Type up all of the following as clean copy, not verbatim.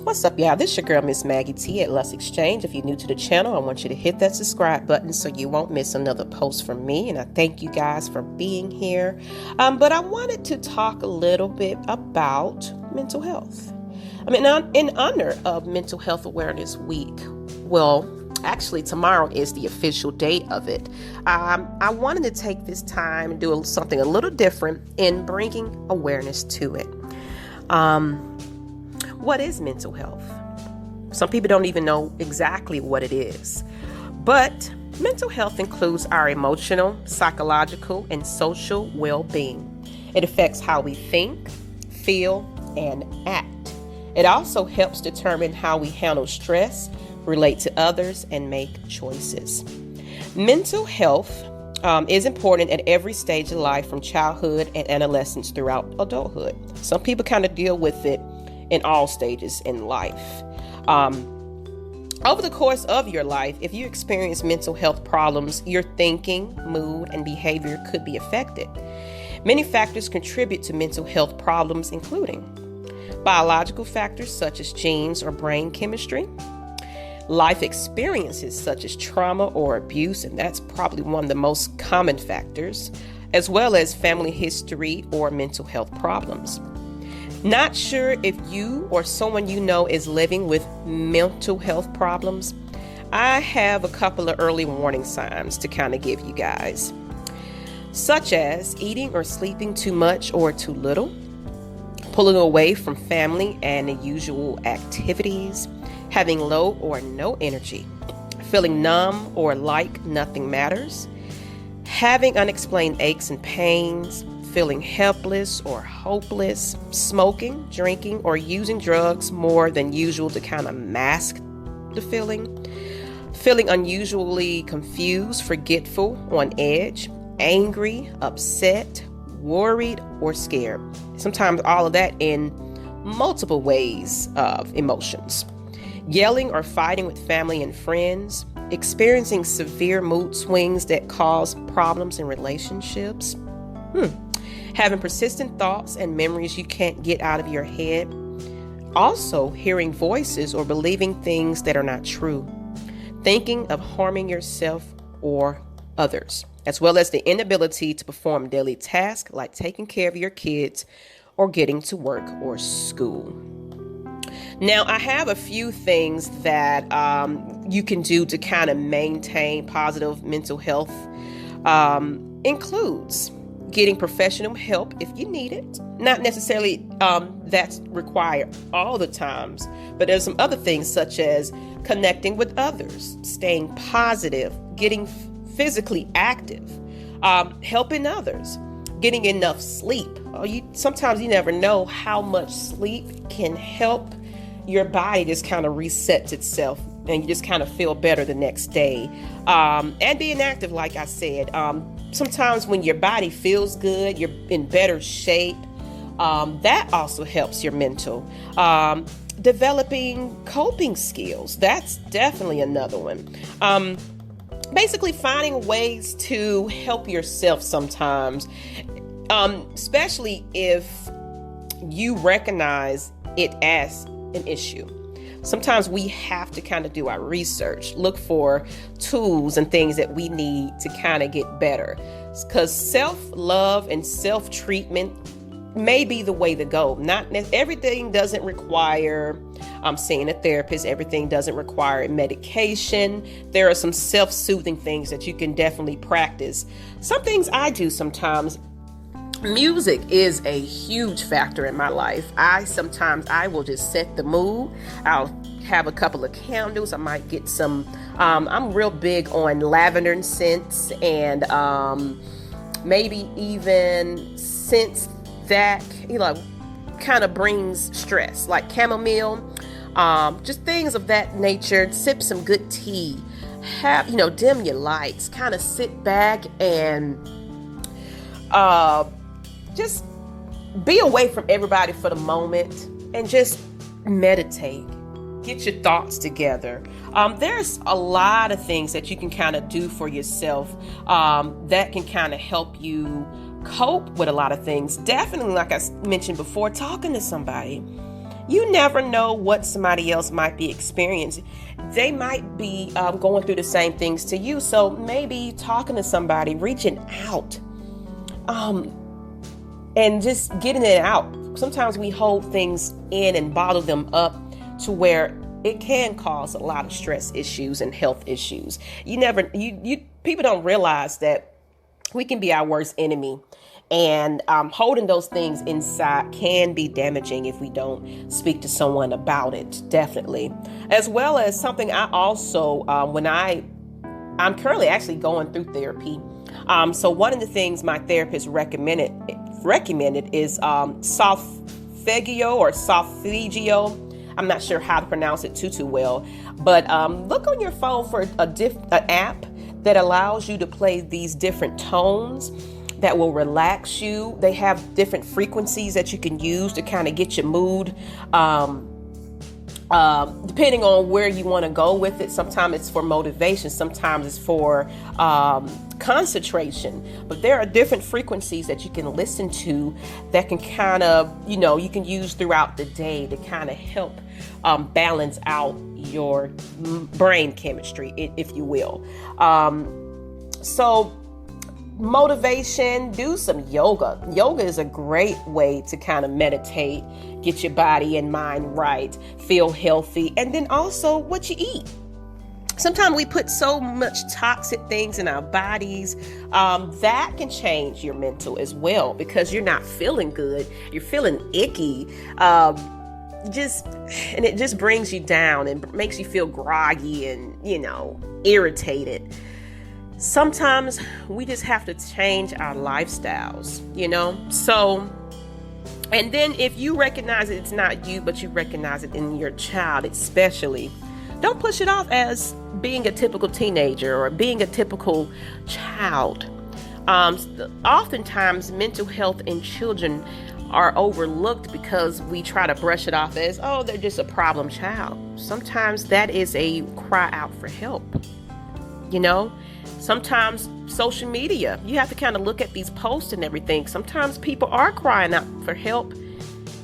What's up, y'all? This is your girl, Miss Maggie T at Lush Exchange. If you're new to the channel, I want you to hit that subscribe button so you won't miss another post from me. And I thank you guys for being here. But I wanted to talk a little bit about mental health. In honor of Mental Health Awareness Week, well, actually tomorrow is the official date of it. I wanted to take this time and do something a little different in bringing awareness to it. What is mental health? Some people don't even know exactly what it is. But mental health includes our emotional, psychological, and social well-being. It affects how we think, feel, and act. It also helps determine how we handle stress, relate to others, and make choices. Mental health is important at every stage of life, from childhood and adolescence throughout adulthood. Some people kind of deal with it in all stages in life. Over the course of your life, if you experience mental health problems, your thinking, mood, and behavior could be affected. Many factors contribute to mental health problems, including biological factors such as genes or brain chemistry, life experiences such as trauma or abuse, and that's probably one of the most common factors, as well as family history or mental health problems. Not sure if you or someone you know is living with mental health problems? I have a couple of early warning signs to kind of give you guys, such as eating or sleeping too much or too little, pulling away from family and the usual activities, having low or no energy, feeling numb or like nothing matters, having unexplained aches and pains, feeling helpless or hopeless, smoking, drinking, or using drugs more than usual to kind of mask the feeling unusually confused, forgetful, on edge, angry, upset, worried, or scared. Sometimes all of that in multiple ways of emotions. Yelling or fighting with family and friends, experiencing severe mood swings that cause problems in relationships, having persistent thoughts and memories you can't get out of your head, also hearing voices or believing things that are not true, thinking of harming yourself or others, as well as the inability to perform daily tasks like taking care of your kids or getting to work or school. Now, I have a few things that you can do to kind of maintain positive mental health. Includes getting professional help if you need it. Not necessarily that's required all the times, but there's some other things such as connecting with others, staying positive, getting physically active, helping others, getting enough sleep. Sometimes you never know how much sleep can help your body just kind of resets itself and you just kind of feel better the next day. And being active, like I said, sometimes when your body feels good, you're in better shape. That also helps your mental. Developing coping skills. That's definitely another one. Basically finding ways to help yourself sometimes, especially if you recognize it as an issue. Sometimes we have to kind of do our research, look for tools and things that we need to kind of get better. Because self-love and self-treatment may be the way to go. Everything doesn't require seeing a therapist. Everything doesn't require medication. There are some self-soothing things that you can definitely practice. Some things I do sometimes. Music is a huge factor in my life. I will just set the mood. I'll have a couple of candles. I might get some, I'm real big on lavender scents and maybe even scents that, kind of brings stress, like chamomile, just things of that nature. Sip some good tea, dim your lights, kind of sit back and just be away from everybody for the moment and just meditate. Get your thoughts together. There's a lot of things that you can kind of do for yourself that can kind of help you cope with a lot of things. Definitely, like I mentioned before, talking to somebody. You never know what somebody else might be experiencing. They might be going through the same things to you. So maybe talking to somebody, reaching out, and just getting it out. Sometimes we hold things in and bottle them up to where it can cause a lot of stress issues and health issues. People don't realize that we can be our worst enemy. And holding those things inside can be damaging if we don't speak to someone about it, definitely. As well as something I also, I'm currently actually going through therapy. So one of the things my therapist recommended is solfeggio. I'm not sure how to pronounce it too well, but look on your phone for an app that allows you to play these different tones that will relax you. They have different frequencies that you can use to kind of get your mood, depending on where you want to go with it. Sometimes it's for motivation, sometimes it's for concentration, but there are different frequencies that you can listen to that can kind of, you can use throughout the day to kind of help balance out your brain chemistry, if you will. So motivation, do some yoga. Yoga is a great way to kind of meditate, get your body and mind right, feel healthy, and then also what you eat. Sometimes we put so much toxic things in our bodies that can change your mental as well, because you're not feeling good, you're feeling icky, and it just brings you down and makes you feel groggy and irritated. Sometimes we just have to change our lifestyles, so, and then if you recognize it's not you, but you recognize it in your child especially, don't push it off as being a typical teenager or being a typical child. Oftentimes mental health in children are overlooked because we try to brush it off as, oh, they're just a problem child. Sometimes that is a cry out for help. Sometimes social media, you have to kind of look at these posts and everything. Sometimes people are crying out for help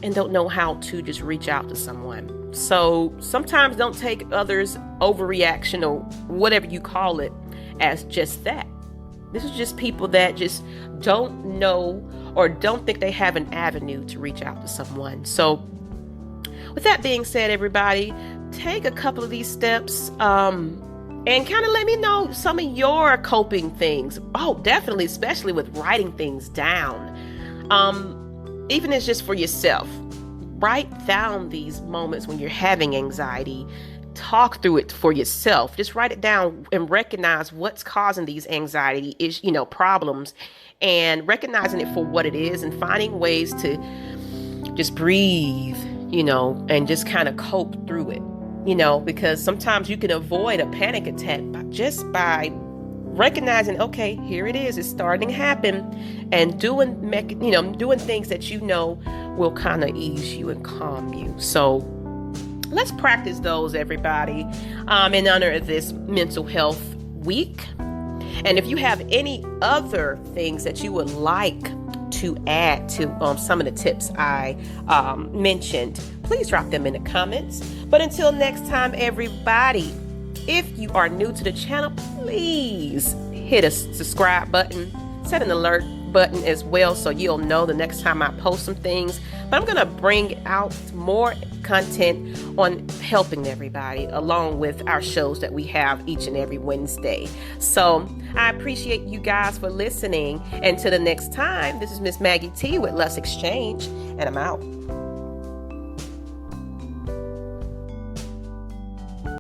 and don't know how to just reach out to someone. So sometimes don't take others' overreaction or whatever you call it as just that. This is just people that just don't know or don't think they have an avenue to reach out to someone. So with that being said, everybody, take a couple of these steps, and kind of let me know some of your coping things. Oh, definitely, especially with writing things down. Even if it's just for yourself. Write down these moments when you're having anxiety. Talk through it for yourself. Just write it down and recognize what's causing these anxiety problems, and recognizing it for what it is and finding ways to just breathe, and just kind of cope through it. Because sometimes you can avoid a panic attack just by recognizing, okay, here it is, it's starting to happen, and doing things that will kind of ease you and calm you. So let's practice those, everybody, in honor of this mental health week. And if you have any other things that you would like to add to some of the tips I mentioned, please drop them in the comments. But until next time, everybody, if you are new to the channel, please hit a subscribe button, set an alert button as well, so you'll know the next time I post some things. But I'm going to bring out more content on helping everybody, along with our shows that we have each and every Wednesday. So I appreciate you guys for listening. And till the next time, this is Miss Maggie T with Lush Exchange, and I'm out.